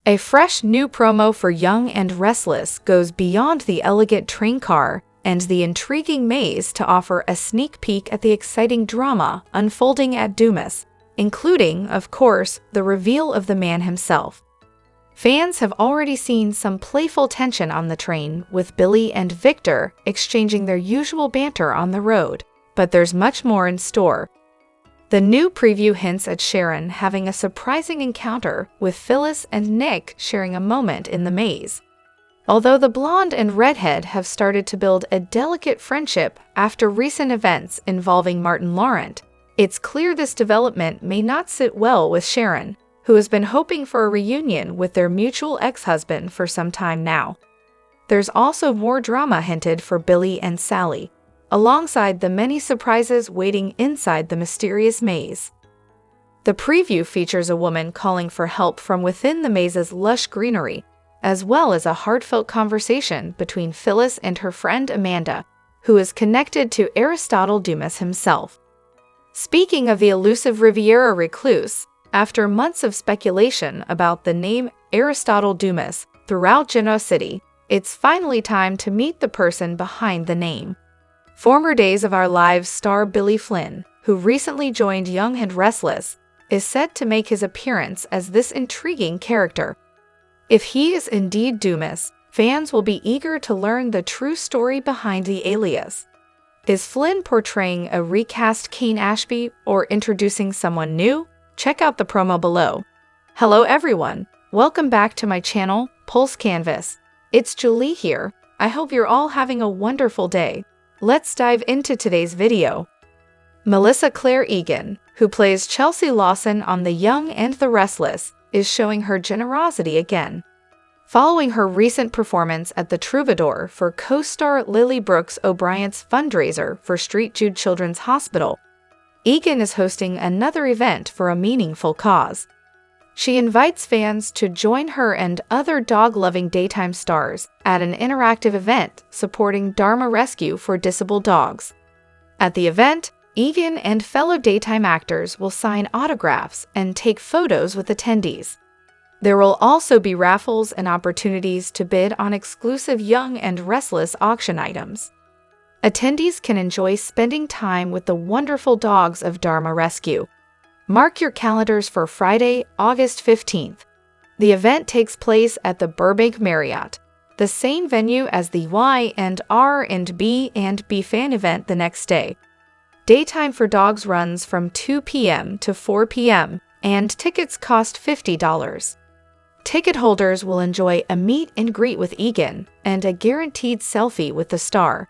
A fresh new promo for Young and Restless goes beyond the elegant train car and the intriguing maze to offer a sneak peek at the exciting drama unfolding at Dumis, including, of course, the reveal of the man himself. Fans have already seen some playful tension on the train, with Billy and Victor exchanging their usual banter on the road, but there's much more in store. The new preview hints at Sharon having a surprising encounter with Phyllis and Nick sharing a moment in the maze. Although the blonde and redhead have started to build a delicate friendship after recent events involving Martin Laurent, it's clear this development may not sit well with Sharon, who has been hoping for a reunion with their mutual ex-husband for some time now. There's also more drama hinted for Billy and Sally, alongside the many surprises waiting inside the mysterious maze. The preview features a woman calling for help from within the maze's lush greenery, as well as a heartfelt conversation between Phyllis and her friend Amanda, who is connected to Aristotle Dumis himself. Speaking of the elusive Riviera recluse, after months of speculation about the name Aristotle Dumis throughout Genoa City, it's finally time to meet the person behind the name. Former Days of Our Lives star Billy Flynn, who recently joined Young and Restless, is set to make his appearance as this intriguing character. If he is indeed Dumis, fans will be eager to learn the true story behind the alias. Is Flynn portraying a recast Kane Ashby or introducing someone new? Check out the promo below. Hello everyone, welcome back to my channel, Pulse Canvas. It's Julie here. I hope you're all having a wonderful day. Let's dive into today's video. Melissa Claire Egan, who plays Chelsea Lawson on The Young and the Restless, is showing her generosity again. Following her recent performance at the Troubadour for co-star Lily Brooks O'Brien's fundraiser for St. Jude Children's Hospital, Egan is hosting another event for a meaningful cause. She invites fans to join her and other dog-loving daytime stars at an interactive event supporting Dharma Rescue for Disabled Dogs. At the event, Egan and fellow daytime actors will sign autographs and take photos with attendees. There will also be raffles and opportunities to bid on exclusive Young and Restless auction items. Attendees can enjoy spending time with the wonderful dogs of Dharma Rescue. Mark your calendars for Friday, August 15th. The event takes place at the Burbank Marriott, the same venue as the Y&R&B fan event the next day. Daytime for Dogs runs from 2 p.m. to 4 p.m., and tickets cost $50. Ticket holders will enjoy a meet and greet with Egan and a guaranteed selfie with the star.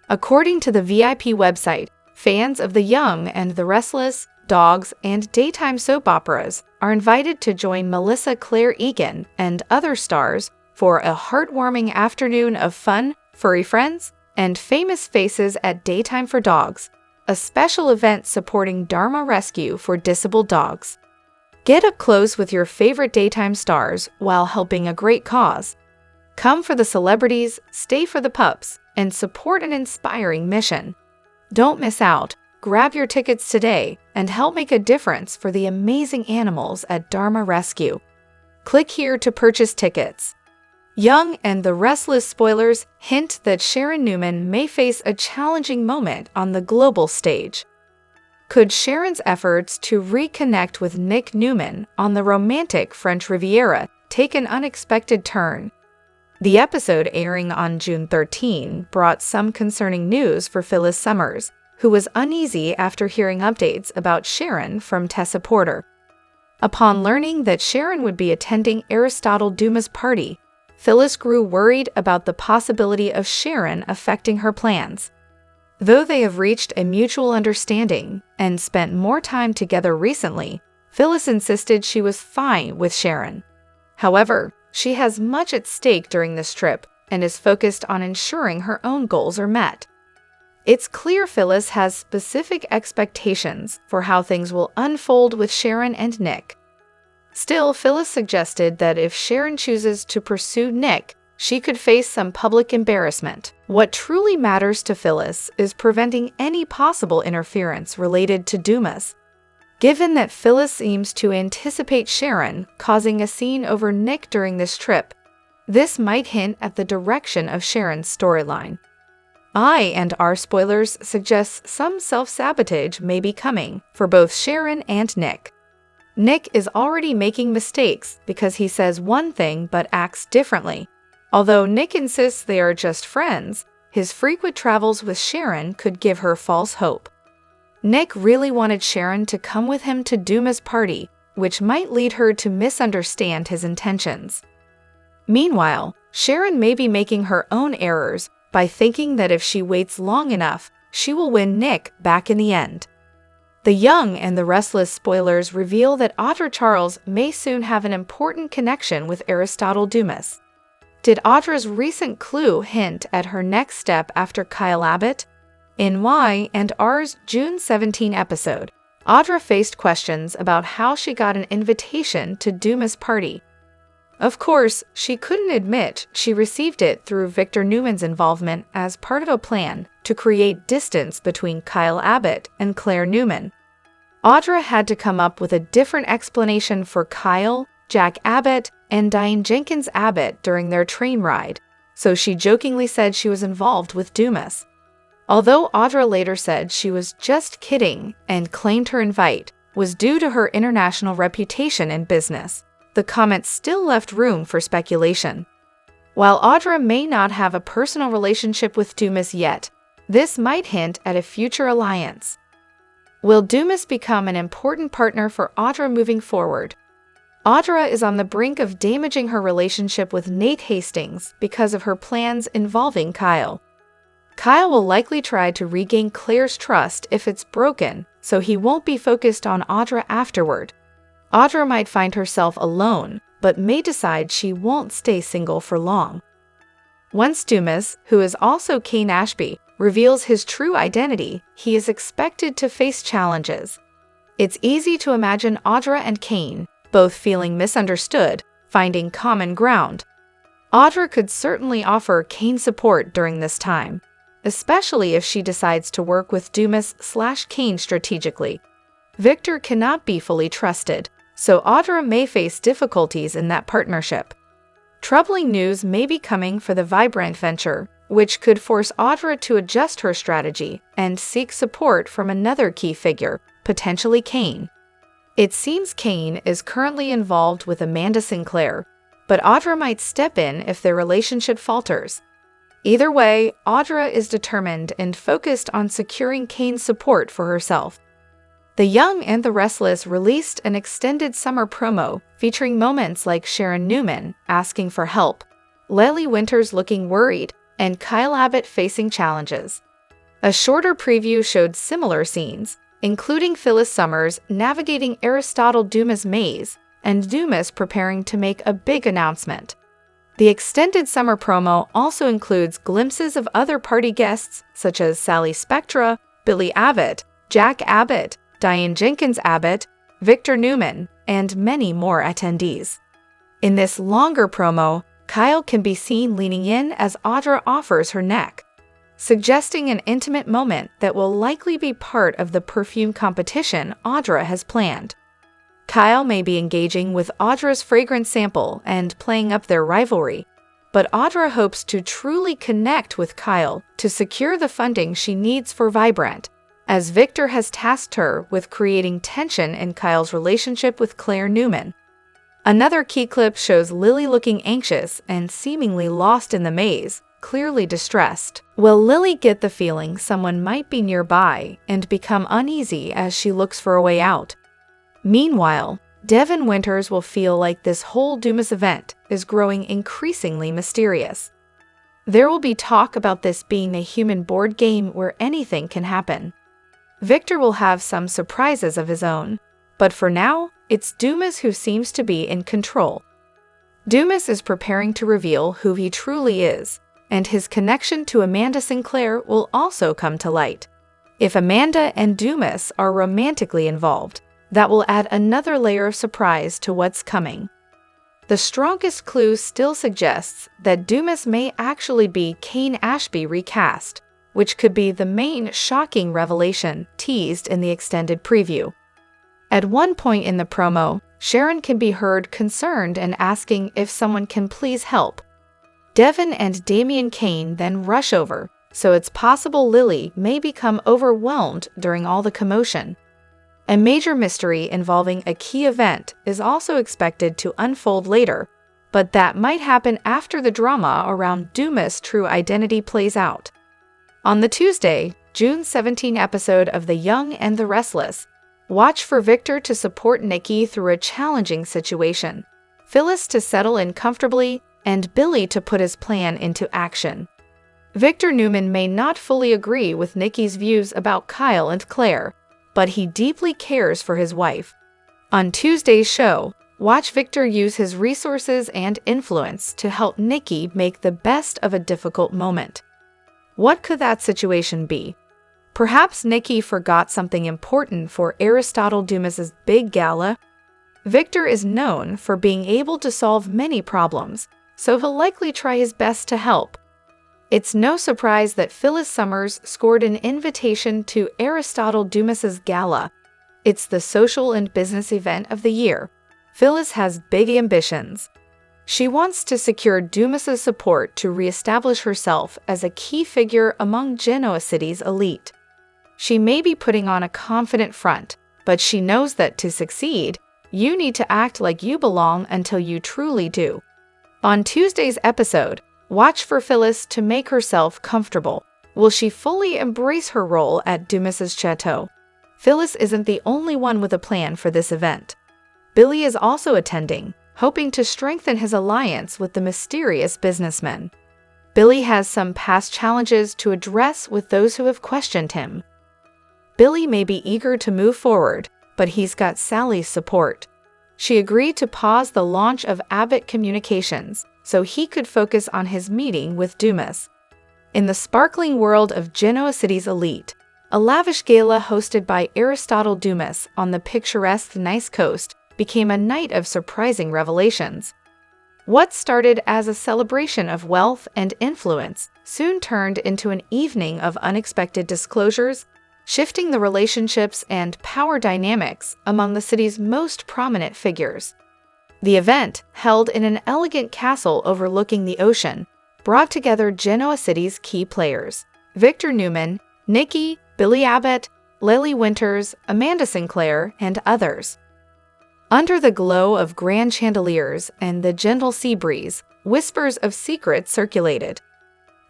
According to the VIP website, fans of The Young and the Restless, dogs, and daytime soap operas are invited to join Melissa Claire Egan and other stars for a heartwarming afternoon of fun, furry friends, and famous faces at Daytime for Dogs, a special event supporting Dharma Rescue for Disabled Dogs. Get up close with your favorite daytime stars while helping a great cause. Come for the celebrities, stay for the pups, and support an inspiring mission. Don't miss out. Grab your tickets today and help make a difference for the amazing animals at Dharma Rescue. Click here to purchase tickets. Young and the Restless spoilers hint that Sharon Newman may face a challenging moment on the global stage. Could Sharon's efforts to reconnect with Nick Newman on the romantic French Riviera take an unexpected turn? The episode airing on June 13 brought some concerning news for Phyllis Summers, who was uneasy after hearing updates about Sharon from Tessa Porter. Upon learning that Sharon would be attending Aristotle Dumis' party, Phyllis grew worried about the possibility of Sharon affecting her plans. Though they have reached a mutual understanding and spent more time together recently, Phyllis insisted she was fine with Sharon. However, she has much at stake during this trip and is focused on ensuring her own goals are met. It's clear Phyllis has specific expectations for how things will unfold with Sharon and Nick. Still, Phyllis suggested that if Sharon chooses to pursue Nick, she could face some public embarrassment. What truly matters to Phyllis is preventing any possible interference related to Dumis. Given that Phyllis seems to anticipate Sharon causing a scene over Nick during this trip, this might hint at the direction of Sharon's storyline. I&R spoilers suggest some self-sabotage may be coming for both Sharon and Nick. Nick is already making mistakes because he says one thing but acts differently. Although Nick insists they are just friends, his frequent travels with Sharon could give her false hope. Nick really wanted Sharon to come with him to Dumis' party, which might lead her to misunderstand his intentions. Meanwhile, Sharon may be making her own errors by thinking that if she waits long enough, she will win Nick back in the end. The Young and the Restless spoilers reveal that Audra Charles may soon have an important connection with Aristotle Dumis. Did Audra's recent clue hint at her next step after Kyle Abbott? In Y&R's June 17 episode, Audra faced questions about how she got an invitation to Dumis' party. Of course, she couldn't admit she received it through Victor Newman's involvement as part of a plan to create distance between Kyle Abbott and Claire Newman. Audra had to come up with a different explanation for Kyle, Jack Abbott, and Diane Jenkins Abbott during their train ride, so she jokingly said she was involved with Dumis. Although Audra later said she was just kidding and claimed her invite was due to her international reputation in business, the comment still left room for speculation. While Audra may not have a personal relationship with Dumis yet, this might hint at a future alliance. Will Dumis become an important partner for Audra moving forward? Audra is on the brink of damaging her relationship with Nate Hastings because of her plans involving Kyle. Kyle will likely try to regain Claire's trust if it's broken, so he won't be focused on Audra afterward. Audra might find herself alone, but may decide she won't stay single for long. Once Dumis, who is also Kane Ashby, reveals his true identity, he is expected to face challenges. It's easy to imagine Audra and Kane, both feeling misunderstood, finding common ground. Audra could certainly offer Kane support during this time, especially if she decides to work with Dumis/Kane strategically. Victor cannot be fully trusted, so Audra may face difficulties in that partnership. Troubling news may be coming for the Vibrant venture, which could force Audra to adjust her strategy and seek support from another key figure, potentially Kane. It seems Kane is currently involved with Amanda Sinclair, but Audra might step in if their relationship falters. Either way, Audra is determined and focused on securing Kane's support for herself. The Young and the Restless released an extended summer promo featuring moments like Sharon Newman asking for help, Lely Winters looking worried, and Kyle Abbott facing challenges. A shorter preview showed similar scenes, including Phyllis Summers navigating Aristotle Dumis' maze and Dumis preparing to make a big announcement. The extended summer promo also includes glimpses of other party guests such as Sally Spectra, Billy Abbott, Jack Abbott, Diane Jenkins Abbott, Victor Newman, and many more attendees. In this longer promo, Kyle can be seen leaning in as Audra offers her neck, suggesting an intimate moment that will likely be part of the perfume competition Audra has planned. Kyle may be engaging with Audra's fragrance sample and playing up their rivalry, but Audra hopes to truly connect with Kyle to secure the funding she needs for Vibrant, as Victor has tasked her with creating tension in Kyle's relationship with Claire Newman. Another key clip shows Lily looking anxious and seemingly lost in the maze, clearly distressed. Will Lily get the feeling someone might be nearby and become uneasy as she looks for a way out? Meanwhile, Devin Winters will feel like this whole Dumis event is growing increasingly mysterious. There will be talk about this being a human board game where anything can happen. Victor will have some surprises of his own, but for now, it's Dumis who seems to be in control. Dumis is preparing to reveal who he truly is, and his connection to Amanda Sinclair will also come to light. If Amanda and Dumis are romantically involved, that will add another layer of surprise to what's coming. The strongest clue still suggests that Dumis may actually be Kane Ashby recast, which could be the main shocking revelation teased in the extended preview. At one point in the promo, Sharon can be heard concerned and asking if someone can please help. Devin and Damian Kane then rush over, so it's possible Lily may become overwhelmed during all the commotion. A major mystery involving a key event is also expected to unfold later, but that might happen after the drama around Dumis' true identity plays out. On the Tuesday, June 17 episode of The Young and the Restless, watch for Victor to support Nikki through a challenging situation, Phyllis to settle in comfortably, and Billy to put his plan into action. Victor Newman may not fully agree with Nikki's views about Kyle and Claire, but he deeply cares for his wife. On Tuesday's show, watch Victor use his resources and influence to help Nikki make the best of a difficult moment. What could that situation be? Perhaps Nikki forgot something important for Aristotle Dumis's big gala. Victor is known for being able to solve many problems, so he'll likely try his best to help. It's no surprise that Phyllis Summers scored an invitation to Aristotle Dumis's gala. It's the social and business event of the year. Phyllis has big ambitions. She wants to secure Dumis's support to reestablish herself as a key figure among Genoa City's elite. She may be putting on a confident front, but she knows that to succeed, you need to act like you belong until you truly do. On Tuesday's episode, watch for Phyllis to make herself comfortable. Will she fully embrace her role at Dumis's chateau? Phyllis isn't the only one with a plan for this event. Billy is also attending, hoping to strengthen his alliance with the mysterious businessman. Billy has some past challenges to address with those who have questioned him. Billy may be eager to move forward, but he's got Sally's support. She agreed to pause the launch of Abbott Communications so he could focus on his meeting with Dumis. In the sparkling world of Genoa City's elite, a lavish gala hosted by Aristotle Dumis on the picturesque Nice coast became a night of surprising revelations. What started as a celebration of wealth and influence soon turned into an evening of unexpected disclosures, shifting the relationships and power dynamics among the city's most prominent figures. The event, held in an elegant castle overlooking the ocean, brought together Genoa City's key players: Victor Newman, Nikki, Billy Abbott, Lily Winters, Amanda Sinclair, and others. Under the glow of grand chandeliers and the gentle sea breeze, whispers of secrets circulated.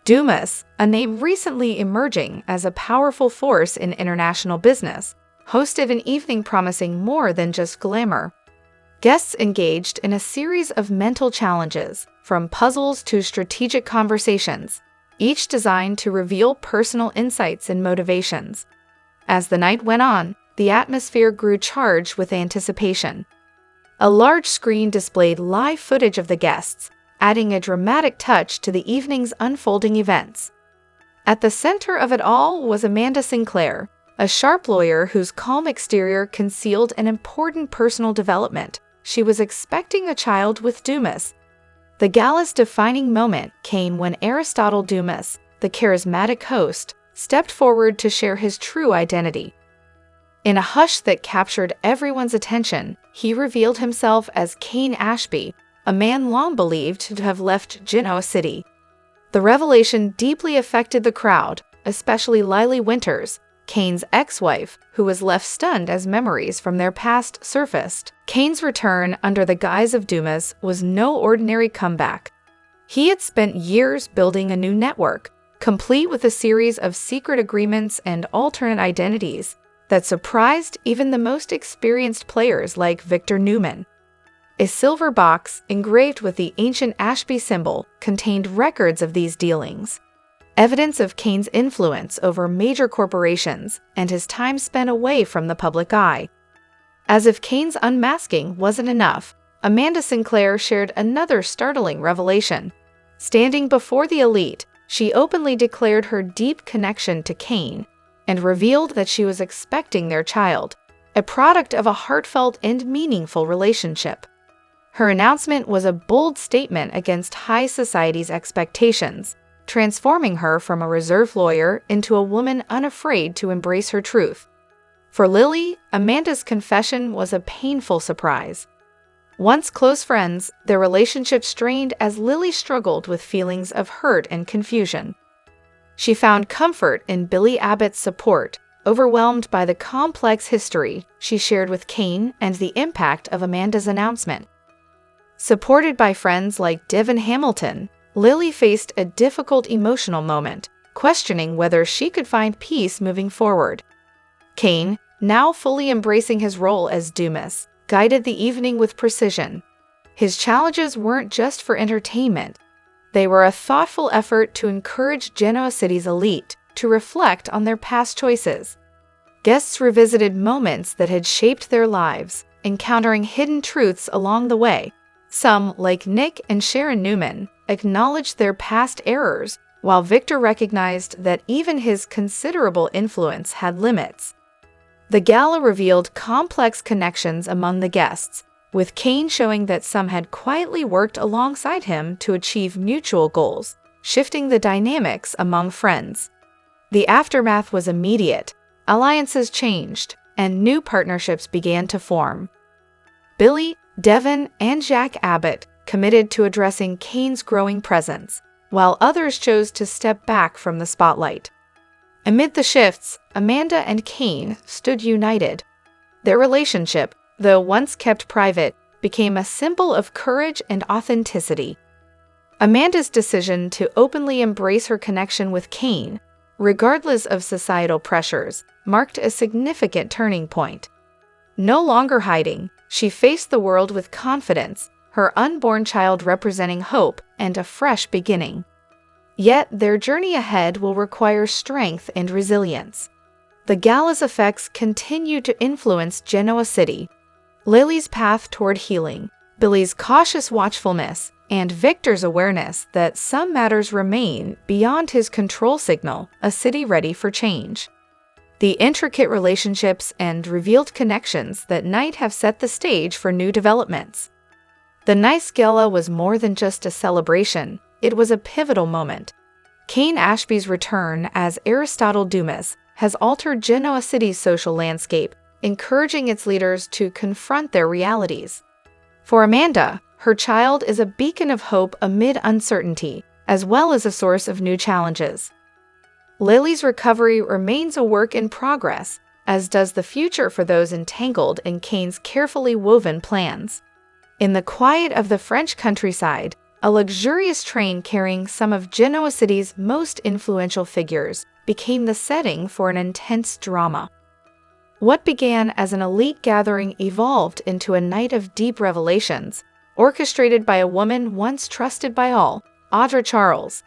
Dumis, a name recently emerging as a powerful force in international business, hosted an evening promising more than just glamour. Guests engaged in a series of mental challenges, from puzzles to strategic conversations, each designed to reveal personal insights and motivations. As the night went on, the atmosphere grew charged with anticipation. A large screen displayed live footage of the guests, adding a dramatic touch to the evening's unfolding events. At the center of it all was Amanda Sinclair, a sharp lawyer whose calm exterior concealed an important personal development. She was expecting a child with Dumis. The gala's defining moment came when Aristotle Dumis, the charismatic host, stepped forward to share his true identity. In a hush that captured everyone's attention, he revealed himself as Kane Ashby, a man long believed to have left Genoa City. The revelation deeply affected the crowd, especially Lily Winters, Kane's ex-wife, who was left stunned as memories from their past surfaced. Kane's return under the guise of Dumis was no ordinary comeback. He had spent years building a new network, complete with a series of secret agreements and alternate identities that surprised even the most experienced players like Victor Newman. A silver box engraved with the ancient Ashby symbol contained records of these dealings, evidence of Kane's influence over major corporations and his time spent away from the public eye. As if Kane's unmasking wasn't enough, Amanda Sinclair shared another startling revelation. Standing before the elite, she openly declared her deep connection to Kane and revealed that she was expecting their child, a product of a heartfelt and meaningful relationship. Her announcement was a bold statement against high society's expectations, transforming her from a reserved lawyer into a woman unafraid to embrace her truth. For Lily, Amanda's confession was a painful surprise. Once close friends, their relationship strained as Lily struggled with feelings of hurt and confusion. She found comfort in Billy Abbott's support, overwhelmed by the complex history she shared with Kane and the impact of Amanda's announcement. Supported by friends like Devin Hamilton, Lily faced a difficult emotional moment, questioning whether she could find peace moving forward. Kane, now fully embracing his role as Dumis, guided the evening with precision. His challenges weren't just for entertainment. They were a thoughtful effort to encourage Genoa City's elite to reflect on their past choices. Guests revisited moments that had shaped their lives, encountering hidden truths along the way. Some, like Nick and Sharon Newman, acknowledged their past errors, while Victor recognized that even his considerable influence had limits. The gala revealed complex connections among the guests, with Kane showing that some had quietly worked alongside him to achieve mutual goals, shifting the dynamics among friends. The aftermath was immediate. Alliances changed, and new partnerships began to form. Billy, Devin, and Jack Abbott committed to addressing Kane's growing presence, while others chose to step back from the spotlight. Amid the shifts, Amanda and Kane stood united. Their relationship, though once kept private, became a symbol of courage and authenticity. Amanda's decision to openly embrace her connection with Kane, regardless of societal pressures, marked a significant turning point. No longer hiding, she faced the world with confidence, her unborn child representing hope and a fresh beginning. Yet their journey ahead will require strength and resilience. The gala's effects continue to influence Genoa City. Lily's path toward healing, Billy's cautious watchfulness, and Victor's awareness that some matters remain beyond his control signal a city ready for change. The intricate relationships and revealed connections that night have set the stage for new developments. The night's gala was more than just a celebration, it was a pivotal moment. Kane Ashby's return as Aristotle Dumis has altered Genoa City's social landscape, encouraging its leaders to confront their realities. For Amanda, her child is a beacon of hope amid uncertainty, as well as a source of new challenges. Lily's recovery remains a work in progress, as does the future for those entangled in Kane's carefully woven plans. In the quiet of the French countryside, a luxurious train carrying some of Genoa City's most influential figures became the setting for an intense drama. What began as an elite gathering evolved into a night of deep revelations, orchestrated by a woman once trusted by all, Audra Charles.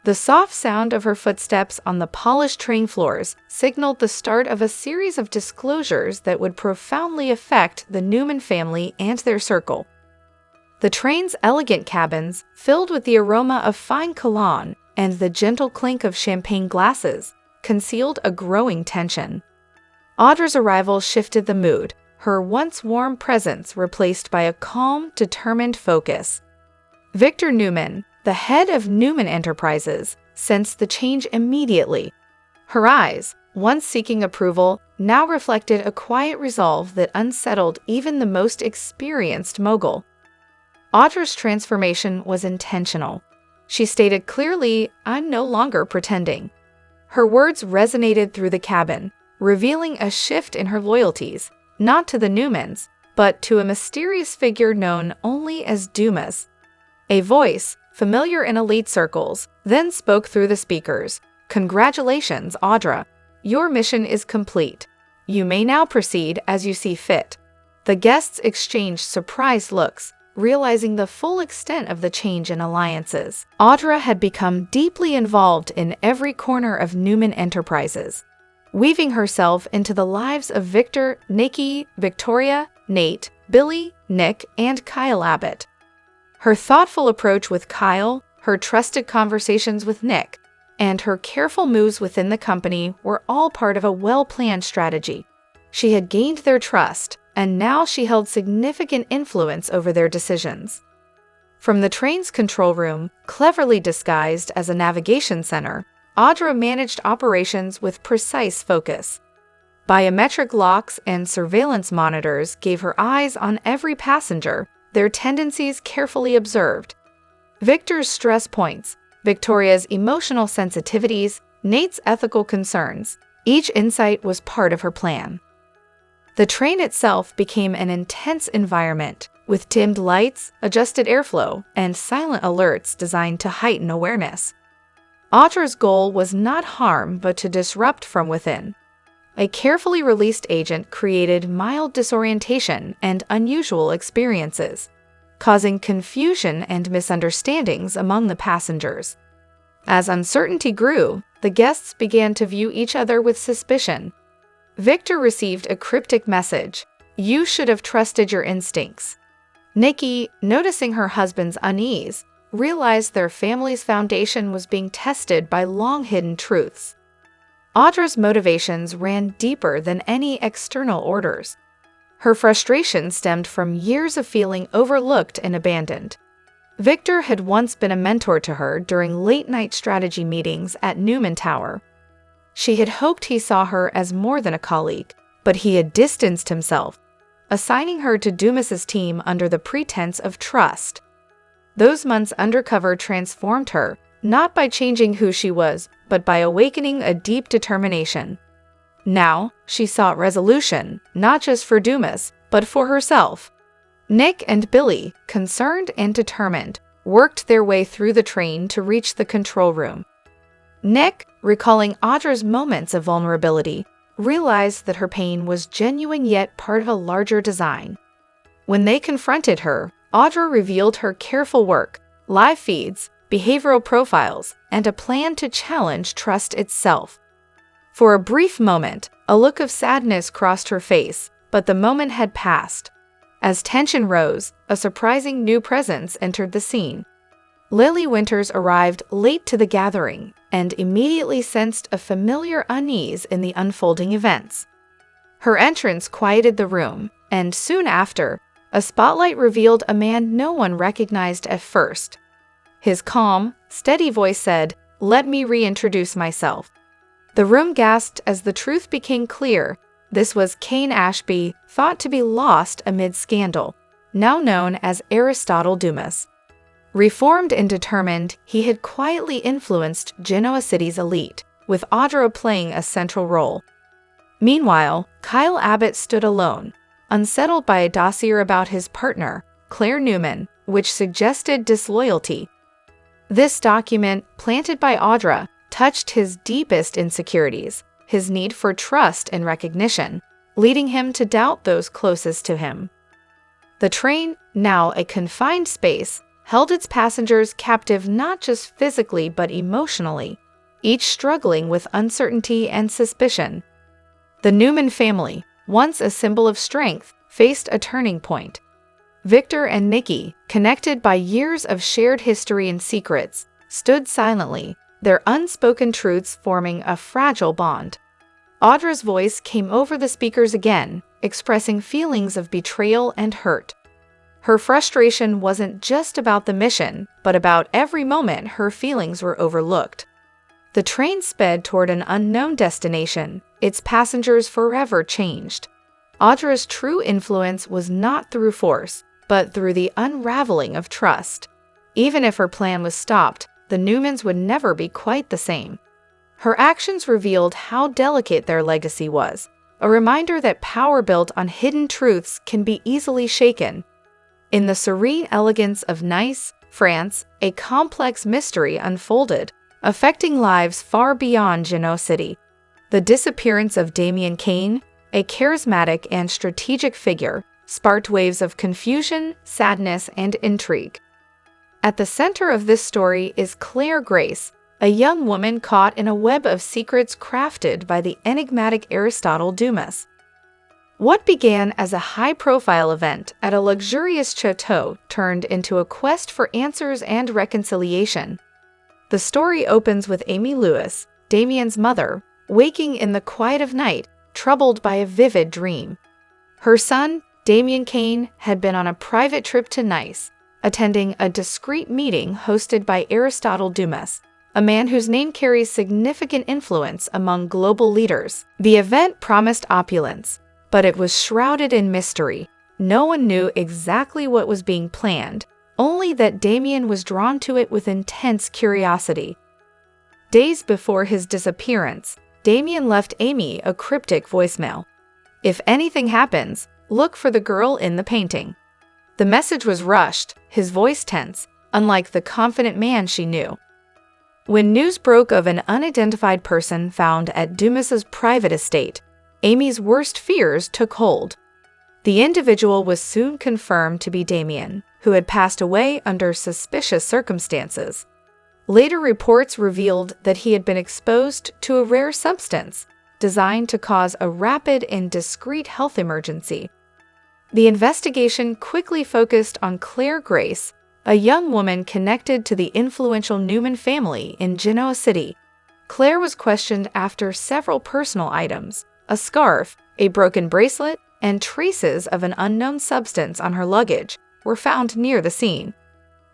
The soft sound of her footsteps on the polished train floors signaled the start of a series of disclosures that would profoundly affect the Newman family and their circle. The train's elegant cabins, filled with the aroma of fine cologne and the gentle clink of champagne glasses, concealed a growing tension. Audra's arrival shifted the mood, her once warm presence replaced by a calm, determined focus. Victor Newman, the head of Newman Enterprises, sensed the change immediately. Her eyes, once seeking approval, now reflected a quiet resolve that unsettled even the most experienced mogul. Audra's transformation was intentional. She stated clearly, "I'm no longer pretending." Her words resonated through the cabin, revealing a shift in her loyalties, not to the Newmans, but to a mysterious figure known only as Dumis. A voice, familiar in elite circles, then spoke through the speakers. "Congratulations, Audra. Your mission is complete. You may now proceed as you see fit." The guests exchanged surprised looks, realizing the full extent of the change in alliances. Audra had become deeply involved in every corner of Newman Enterprises, weaving herself into the lives of Victor, Nikki, Victoria, Nate, Billy, Nick, and Kyle Abbott. Her thoughtful approach with Kyle, her trusted conversations with Nick, and her careful moves within the company were all part of a well-planned strategy. She had gained their trust, and now she held significant influence over their decisions. From the train's control room, cleverly disguised as a navigation center, Audra managed operations with precise focus. Biometric locks and surveillance monitors gave her eyes on every passenger, their tendencies carefully observed. Victor's stress points, Victoria's emotional sensitivities, Nate's ethical concerns. Each insight was part of her plan. The train itself became an intense environment, with dimmed lights, adjusted airflow, and silent alerts designed to heighten awareness. Audra's goal was not harm but to disrupt from within. A carefully released agent created mild disorientation and unusual experiences, causing confusion and misunderstandings among the passengers. As uncertainty grew, the guests began to view each other with suspicion. Victor received a cryptic message: "You should have trusted your instincts." Nikki, noticing her husband's unease, realized their family's foundation was being tested by long-hidden truths. Audra's motivations ran deeper than any external orders. Her frustration stemmed from years of feeling overlooked and abandoned. Victor had once been a mentor to her during late-night strategy meetings at Newman Tower. She had hoped he saw her as more than a colleague, but he had distanced himself, assigning her to Dumis's team under the pretense of trust. Those months undercover transformed her, not by changing who she was, but by awakening a deep determination. Now, she sought resolution, not just for Dumis, but for herself. Nick and Billy, concerned and determined, worked their way through the train to reach the control room. Nick, recalling Audra's moments of vulnerability, realized that her pain was genuine yet part of a larger design. When they confronted her, Audra revealed her careful work, live feeds, behavioral profiles, and a plan to challenge trust itself. For a brief moment, a look of sadness crossed her face, but the moment had passed. As tension rose, a surprising new presence entered the scene. Lily Winters arrived late to the gathering and immediately sensed a familiar unease in the unfolding events. Her entrance quieted the room, and soon after, a spotlight revealed a man no one recognized at first. His calm, steady voice said, "Let me reintroduce myself." The room gasped as the truth became clear. This was Cain Ashby, thought to be lost amid scandal, now known as Aristotle Dumis. Reformed and determined, he had quietly influenced Genoa City's elite, with Audra playing a central role. Meanwhile, Kyle Abbott stood alone, unsettled by a dossier about his partner, Claire Newman, which suggested disloyalty. This document, planted by Audra, touched his deepest insecurities, his need for trust and recognition, leading him to doubt those closest to him. The train, now a confined space, held its passengers captive not just physically but emotionally, each struggling with uncertainty and suspicion. The Newman family, once a symbol of strength, faced a turning point. Victor and Nikki, connected by years of shared history and secrets, stood silently, their unspoken truths forming a fragile bond. Audra's voice came over the speakers again, expressing feelings of betrayal and hurt. Her frustration wasn't just about the mission, but about every moment her feelings were overlooked. The train sped toward an unknown destination, its passengers forever changed. Audra's true influence was not through force, but through the unraveling of trust. Even if her plan was stopped, the Newmans would never be quite the same. Her actions revealed how delicate their legacy was, a reminder that power built on hidden truths can be easily shaken. In the serene elegance of Nice, France, a complex mystery unfolded, affecting lives far beyond Genoa City. The disappearance of Damian Kane, a charismatic and strategic figure, sparked waves of confusion, sadness, and intrigue. At the center of this story is Claire Grace, a young woman caught in a web of secrets crafted by the enigmatic Aristotle Dumis. What began as a high-profile event at a luxurious chateau turned into a quest for answers and reconciliation. The story opens with Amy Lewis, Damian's mother, waking in the quiet of night, troubled by a vivid dream. Her son, Damian Kane, had been on a private trip to Nice, attending a discreet meeting hosted by Aristotle Dumis, a man whose name carries significant influence among global leaders. The event promised opulence, but it was shrouded in mystery. No one knew exactly what was being planned, only that Damian was drawn to it with intense curiosity. Days before his disappearance, Damian left Amy a cryptic voicemail. "If anything happens, look for the girl in the painting." The message was rushed, his voice tense, unlike the confident man she knew. When news broke of an unidentified person found at Dumis's private estate, Amy's worst fears took hold. The individual was soon confirmed to be Damian, who had passed away under suspicious circumstances. Later reports revealed that he had been exposed to a rare substance designed to cause a rapid and discreet health emergency. The investigation quickly focused on Claire Grace, a young woman connected to the influential Newman family in Genoa City. Claire was questioned after several personal items, a scarf, a broken bracelet, and traces of an unknown substance on her luggage, were found near the scene.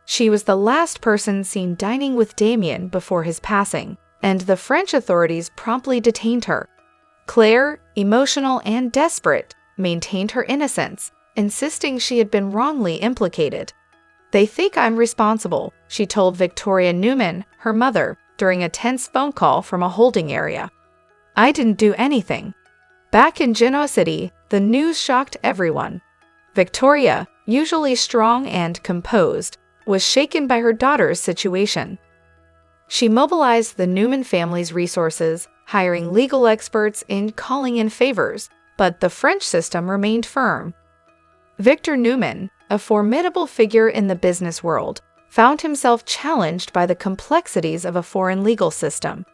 She was the last person seen dining with Damian before his passing, and the French authorities promptly detained her. Claire, emotional and desperate, maintained her innocence, insisting she had been wrongly implicated. "They think I'm responsible," she told Victoria Newman, her mother, during a tense phone call from a holding area. "I didn't do anything." Back in Genoa City, the news shocked everyone. Victoria, usually strong and composed, was shaken by her daughter's situation. She mobilized the Newman family's resources, hiring legal experts and calling in favors, but the French system remained firm. Victor Newman, a formidable figure in the business world, found himself challenged by the complexities of a foreign legal system.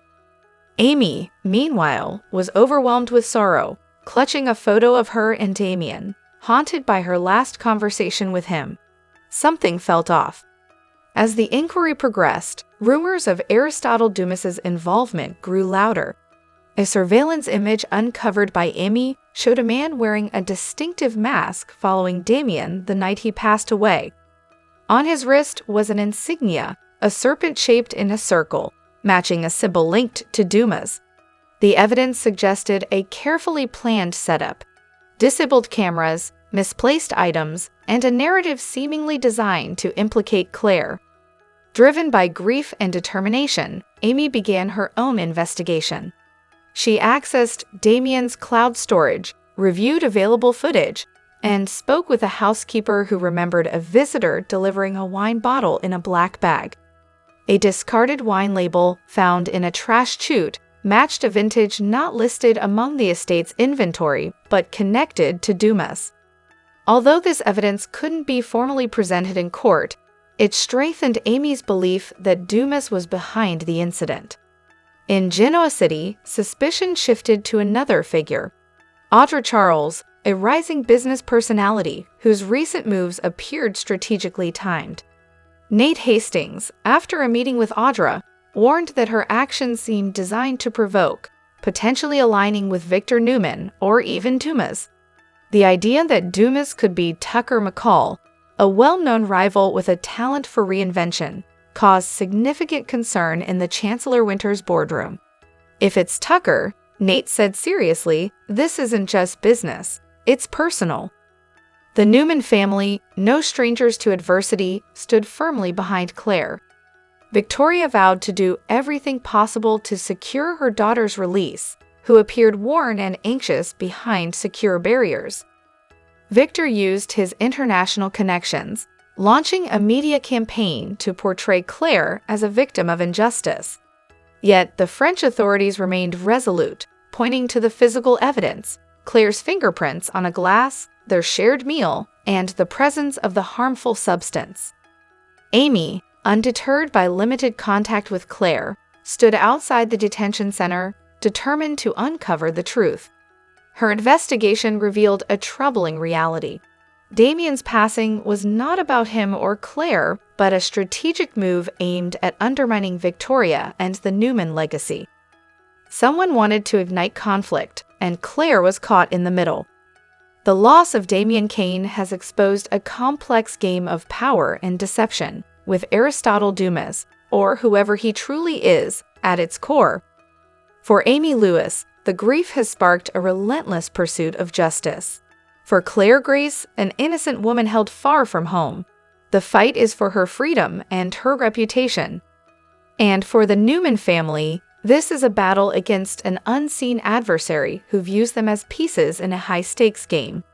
Amy, meanwhile, was overwhelmed with sorrow, clutching a photo of her and Damian, haunted by her last conversation with him. Something felt off. As the inquiry progressed, rumors of Aristotle Dumis's involvement grew louder. A surveillance image uncovered by Amy showed a man wearing a distinctive mask following Damian the night he passed away. On his wrist was an insignia, a serpent shaped in a circle, matching a symbol linked to Dumis. The evidence suggested a carefully planned setup: disabled cameras, misplaced items, and a narrative seemingly designed to implicate Claire. Driven by grief and determination, Amy began her own investigation. She accessed Damian's cloud storage, reviewed available footage, and spoke with a housekeeper who remembered a visitor delivering a wine bottle in a black bag. A discarded wine label found in a trash chute matched a vintage not listed among the estate's inventory but connected to Dumis. Although this evidence couldn't be formally presented in court, it strengthened Amy's belief that Dumis was behind the incident. In Genoa City, suspicion shifted to another figure, Audra Charles, a rising business personality whose recent moves appeared strategically timed. Nate Hastings, after a meeting with Audra, warned that her actions seemed designed to provoke, potentially aligning with Victor Newman or even Dumis. The idea that Dumis could be Tucker McCall, a well-known rival with a talent for reinvention, caused significant concern in the Chancellor Winter's boardroom. "If it's Tucker," Nate said seriously, "this isn't just business, it's personal." The Newman family, no strangers to adversity, stood firmly behind Claire. Victoria vowed to do everything possible to secure her daughter's release, who appeared worn and anxious behind secure barriers. Victor used his international connections, launching a media campaign to portray Claire as a victim of injustice. Yet the French authorities remained resolute, pointing to the physical evidence, Claire's fingerprints on a glass, their shared meal, and the presence of the harmful substance. Amy, undeterred by limited contact with Claire, stood outside the detention center, determined to uncover the truth. Her investigation revealed a troubling reality. Damian's passing was not about him or Claire, but a strategic move aimed at undermining Victoria and the Newman legacy. Someone wanted to ignite conflict, and Claire was caught in the middle. The loss of Damian Kane has exposed a complex game of power and deception, with Aristotle Dumis, or whoever he truly is at its core. For Amy Lewis, the grief has sparked a relentless pursuit of justice. For Claire Grace, an innocent woman held far from home, the fight is for her freedom and her reputation. And for the Newman family, this is a battle against an unseen adversary who views them as pieces in a high-stakes game.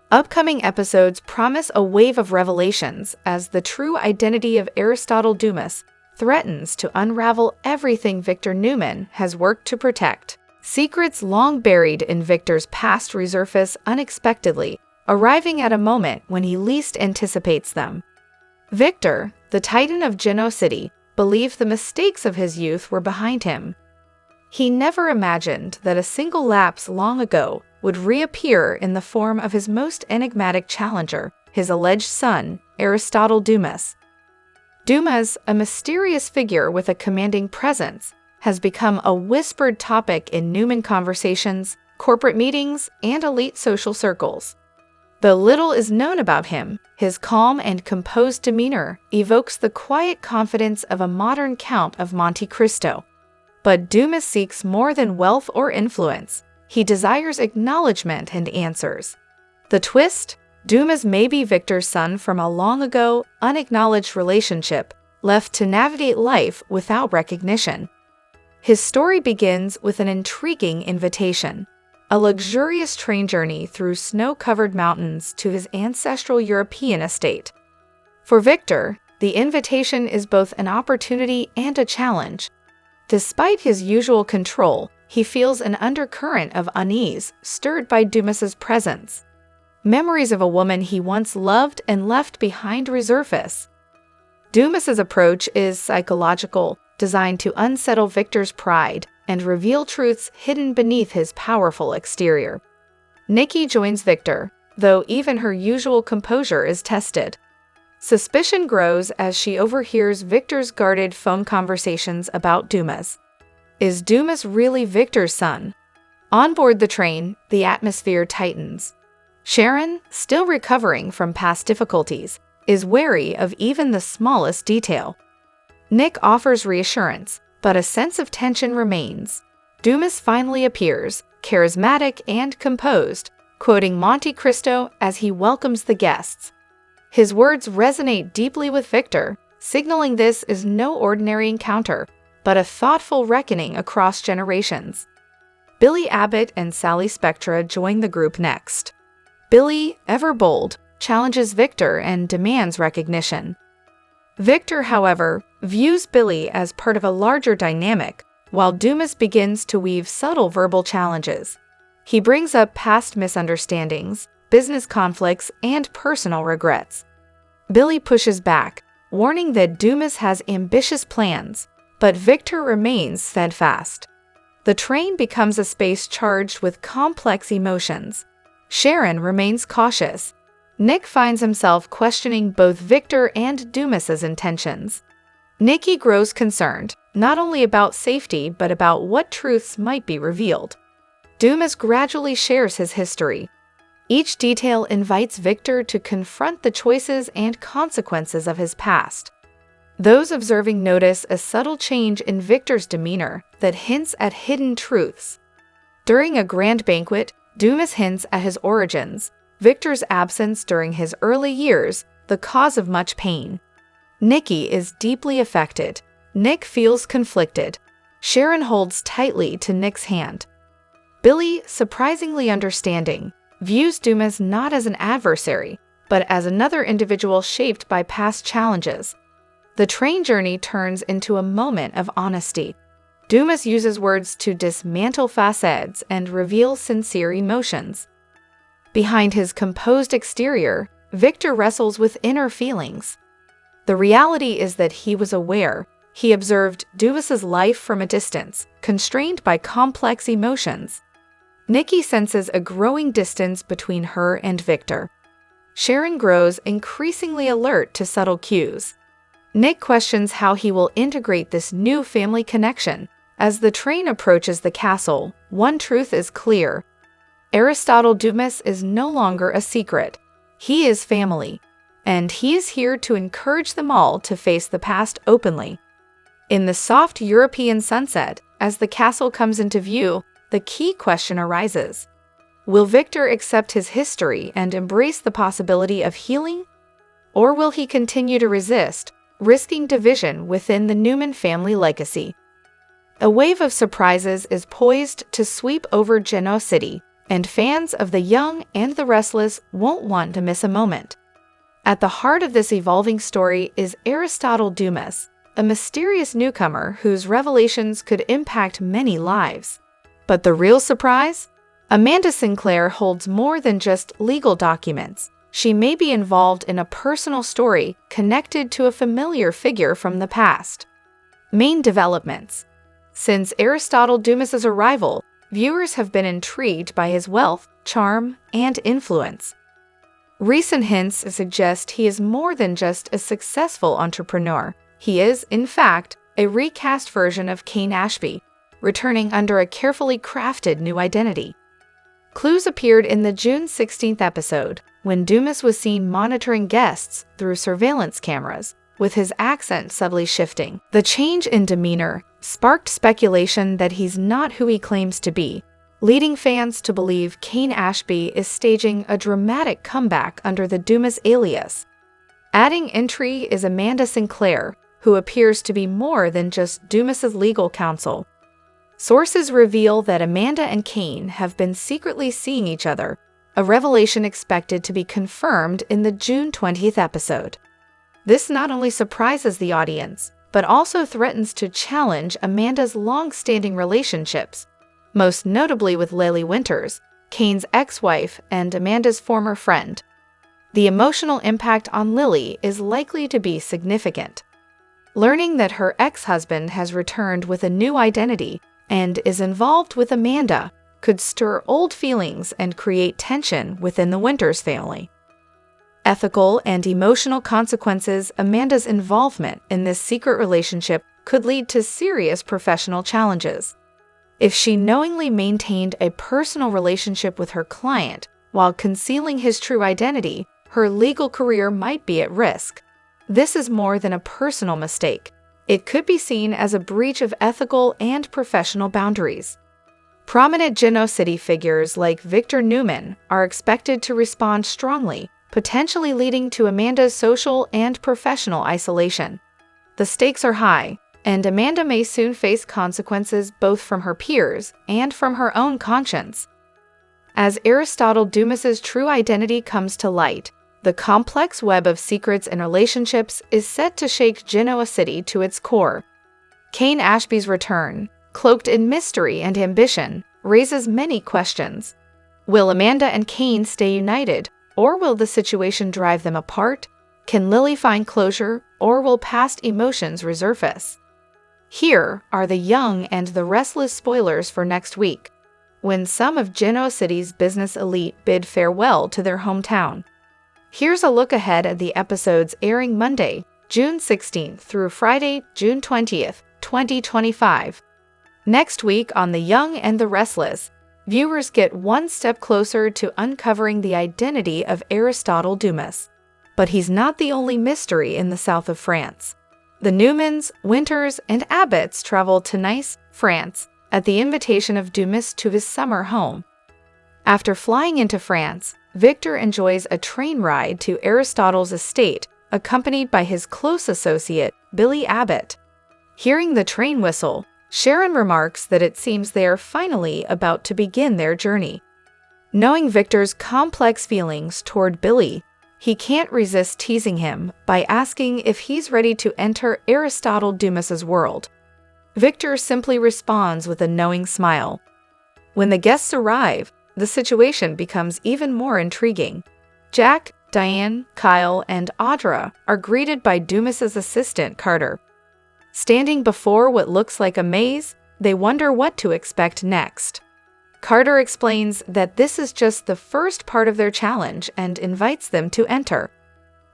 Upcoming episodes promise a wave of revelations as the true identity of Aristotle Dumis threatens to unravel everything Victor Newman has worked to protect. Secrets long buried in Victor's past resurface unexpectedly, arriving at a moment when he least anticipates them. Victor, the Titan of Genoa City, believed the mistakes of his youth were behind him. He never imagined that a single lapse long ago would reappear in the form of his most enigmatic challenger, his alleged son, Aristotle Dumis. Dumis, a mysterious figure with a commanding presence, has become a whispered topic in Newman conversations, corporate meetings, and elite social circles. Though little is known about him, his calm and composed demeanor evokes the quiet confidence of a modern Count of Monte Cristo. But Dumis seeks more than wealth or influence. He desires acknowledgement and answers. The twist? Dumis may be Victor's son from a long-ago, unacknowledged relationship, left to navigate life without recognition. His story begins with an intriguing invitation, a luxurious train journey through snow-covered mountains to his ancestral European estate. For Victor, the invitation is both an opportunity and a challenge. Despite his usual control, he feels an undercurrent of unease stirred by Dumis's presence. Memories of a woman he once loved and left behind resurface. Dumis's approach is psychological, designed to unsettle Victor's pride and reveal truths hidden beneath his powerful exterior. Nikki joins Victor, though even her usual composure is tested. Suspicion grows as she overhears Victor's guarded phone conversations about Dumis. Is Dumis really Victor's son? On board the train, the atmosphere tightens. Sharon, still recovering from past difficulties, is wary of even the smallest detail. Nick offers reassurance, but a sense of tension remains. Dumis finally appears, charismatic and composed, quoting Monte Cristo as he welcomes the guests. His words resonate deeply with Victor, signaling this is no ordinary encounter, but a thoughtful reckoning across generations. Billy Abbott and Sally Spectra join the group next. Billy, ever bold, challenges Victor and demands recognition. Victor, however, views Billy as part of a larger dynamic, while Dumis begins to weave subtle verbal challenges. He brings up past misunderstandings, business conflicts, and personal regrets. Billy pushes back, warning that Dumis has ambitious plans, but Victor remains steadfast. The train becomes a space charged with complex emotions. Sharon remains cautious. Nick finds himself questioning both Victor and Dumis's intentions. Nikki grows concerned, not only about safety but about what truths might be revealed. Dumis gradually shares his history. Each detail invites Victor to confront the choices and consequences of his past. Those observing notice a subtle change in Victor's demeanor that hints at hidden truths. During a grand banquet, Dumis hints at his origins, Victor's absence during his early years, the cause of much pain. Nikki is deeply affected. Nick feels conflicted. Sharon holds tightly to Nick's hand. Billy, surprisingly understanding, views Dumis not as an adversary, but as another individual shaped by past challenges. The train journey turns into a moment of honesty. Dumis uses words to dismantle facades and reveal sincere emotions. Behind his composed exterior, Victor wrestles with inner feelings. The reality is that he was aware. He observed Dumis's life from a distance, constrained by complex emotions. Nikki senses a growing distance between her and Victor. Sharon grows increasingly alert to subtle cues. Nick questions how he will integrate this new family connection. As the train approaches the castle, one truth is clear. Aristotle Dumis is no longer a secret. He is family, and he is here to encourage them all to face the past openly. In the soft European sunset, as the castle comes into view, the key question arises. Will Victor accept his history and embrace the possibility of healing? Or will he continue to resist, risking division within the Newman family legacy? A wave of surprises is poised to sweep over Genoa City, and fans of The Young and the Restless won't want to miss a moment. At the heart of this evolving story is Aristotle Dumis, a mysterious newcomer whose revelations could impact many lives. But the real surprise? Amanda Sinclair holds more than just legal documents. She may be involved in a personal story connected to a familiar figure from the past. Main developments. Since Aristotle Dumis's arrival, viewers have been intrigued by his wealth, charm, and influence. Recent hints suggest he is more than just a successful entrepreneur. He is, in fact, a recast version of Cain Ashby, returning under a carefully crafted new identity. Clues appeared in the June 16th episode, when Dumis was seen monitoring guests through surveillance cameras, with his accent subtly shifting. The change in demeanor sparked speculation that he's not who he claims to be, leading fans to believe Cain Ashby is staging a dramatic comeback under the Dumis alias. Adding intrigue is Amanda Sinclair, who appears to be more than just Dumis's legal counsel. Sources reveal that Amanda and Cain have been secretly seeing each other, a revelation expected to be confirmed in the June 20th episode. This not only surprises the audience, but also threatens to challenge Amanda's long-standing relationships, most notably with Lily Winters, Cain's ex-wife and Amanda's former friend. The emotional impact on Lily is likely to be significant. Learning that her ex-husband has returned with a new identity and is involved with Amanda could stir old feelings and create tension within the Winters family. Ethical and emotional consequences. Amanda's involvement in this secret relationship could lead to serious professional challenges. If she knowingly maintained a personal relationship with her client while concealing his true identity, her legal career might be at risk. This is more than a personal mistake. It could be seen as a breach of ethical and professional boundaries. Prominent Genoa City figures like Victor Newman are expected to respond strongly, potentially leading to Amanda's social and professional isolation. The stakes are high, and Amanda may soon face consequences both from her peers and from her own conscience. As Aristotle Dumis's true identity comes to light, the complex web of secrets and relationships is set to shake Genoa City to its core. Cain Ashby's return, cloaked in mystery and ambition, raises many questions. Will Amanda and Cain stay united, or will the situation drive them apart? Can Lily find closure, or will past emotions resurface? Here are the Young and the Restless spoilers for next week, when some of Genoa City's business elite bid farewell to their hometown. Here's a look ahead at the episodes airing Monday, June 16th through Friday, June 20th, 2025. Next week on The Young and the Restless, viewers get one step closer to uncovering the identity of Aristotle Dumis. But he's not the only mystery in the south of France. The Newmans, Winters, and Abbotts travel to Nice, France, at the invitation of Dumis to his summer home. After flying into France, Victor enjoys a train ride to Aristotle's estate, accompanied by his close associate, Billy Abbott. Hearing the train whistle, Sharon remarks that it seems they are finally about to begin their journey. Knowing Victor's complex feelings toward Billy, he can't resist teasing him by asking if he's ready to enter Aristotle Dumis's world. Victor simply responds with a knowing smile. When the guests arrive, the situation becomes even more intriguing. Jack, Diane, Kyle, and Audra are greeted by Dumis's assistant, Carter. Standing before what looks like a maze, they wonder what to expect next. Carter explains that this is just the first part of their challenge and invites them to enter.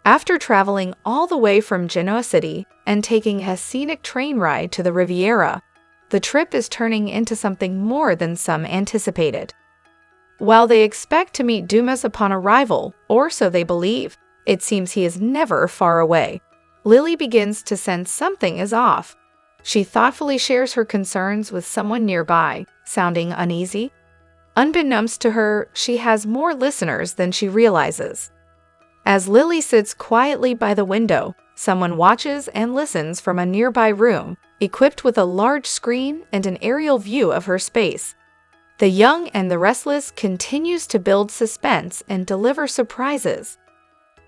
After traveling all the way from Genoa City and taking a scenic train ride to the Riviera, the trip is turning into something more than some anticipated. While they expect to meet Dumis upon arrival, or so they believe, it seems he is never far away. Lily begins to sense something is off. She thoughtfully shares her concerns with someone nearby, sounding uneasy. Unbeknownst to her, she has more listeners than she realizes. As Lily sits quietly by the window, someone watches and listens from a nearby room, equipped with a large screen and an aerial view of her space. The Young and the Restless continues to build suspense and deliver surprises.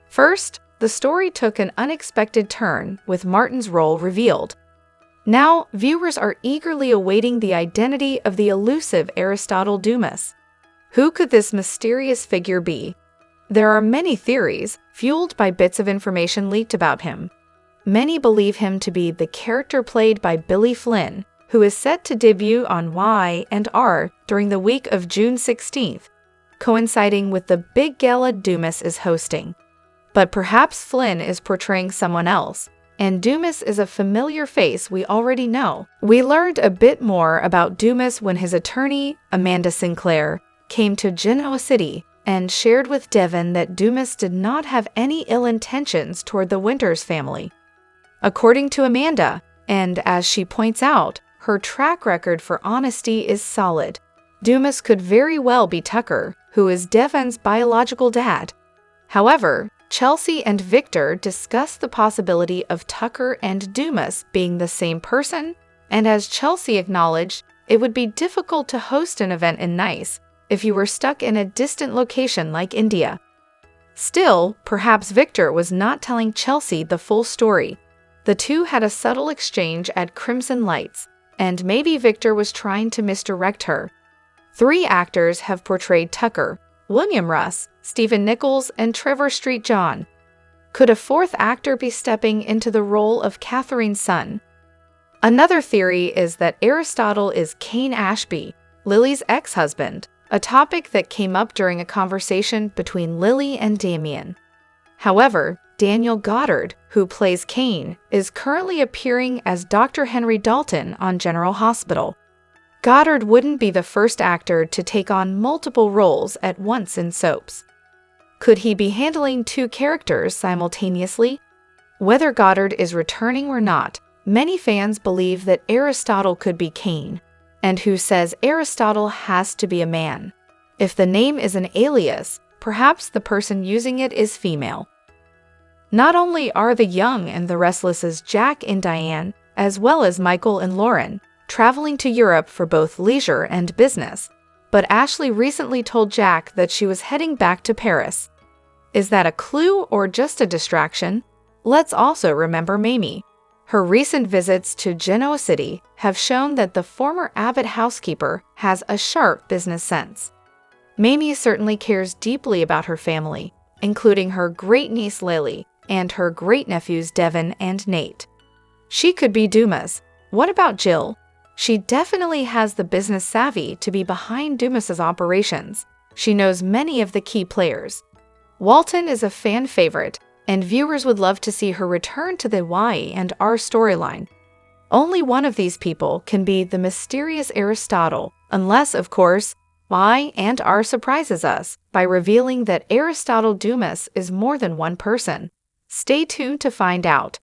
First, the story took an unexpected turn with Martin's role revealed. Now, viewers are eagerly awaiting the identity of the elusive Aristotle Dumis. Who could this mysterious figure be? There are many theories, fueled by bits of information leaked about him. Many believe him to be the character played by Billy Flynn, who is set to debut on Y&R during the week of June 16th, coinciding with the big gala Dumis is hosting. But perhaps Flynn is portraying someone else, and Dumis is a familiar face we already know. We learned a bit more about Dumis when his attorney, Amanda Sinclair, came to Genoa City and shared with Devon that Dumis did not have any ill intentions toward the Winters family. According to Amanda, and as she points out, her track record for honesty is solid. Dumis could very well be Tucker, who is Devon's biological dad. However, Chelsea and Victor discuss the possibility of Tucker and Dumis being the same person, and as Chelsea acknowledged, it would be difficult to host an event in Nice if you were stuck in a distant location like India. Still, perhaps Victor was not telling Chelsea the full story. The two had a subtle exchange at Crimson Lights, and maybe Victor was trying to misdirect her. 3 actors have portrayed Tucker: William Russ, Stephen Nichols, and Trevor Street John. Could a 4th actor be stepping into the role of Catherine's son? Another theory is that Aristotle is Cain Ashby, Lily's ex-husband, a topic that came up during a conversation between Lily and Damian. However, Daniel Goddard, who plays Cain, is currently appearing as Dr. Henry Dalton on General Hospital. Goddard wouldn't be the first actor to take on multiple roles at once in soaps. Could he be handling 2 characters simultaneously? Whether Goddard is returning or not, many fans believe that Aristotle could be Cain, and who says Aristotle has to be a man. If the name is an alias, perhaps the person using it is female. Not only are the Young and the Restless's Jack and Diane, as well as Michael and Lauren, traveling to Europe for both leisure and business, but Ashley recently told Jack that she was heading back to Paris. Is that a clue or just a distraction? Let's also remember Mamie. Her recent visits to Genoa City have shown that the former avid housekeeper has a sharp business sense. Mamie certainly cares deeply about her family, including her great-niece Lily and her great-nephews Devon and Nate. She could be Dumas. What about Jill? She definitely has the business savvy to be behind Dumas's operations. She knows many of the key players. Walton is a fan favorite, and viewers would love to see her return to the Y&R storyline. Only one of these people can be the mysterious Aristotle, unless, of course, Y&R surprises us by revealing that Aristotle Dumis is more than one person. Stay tuned to find out.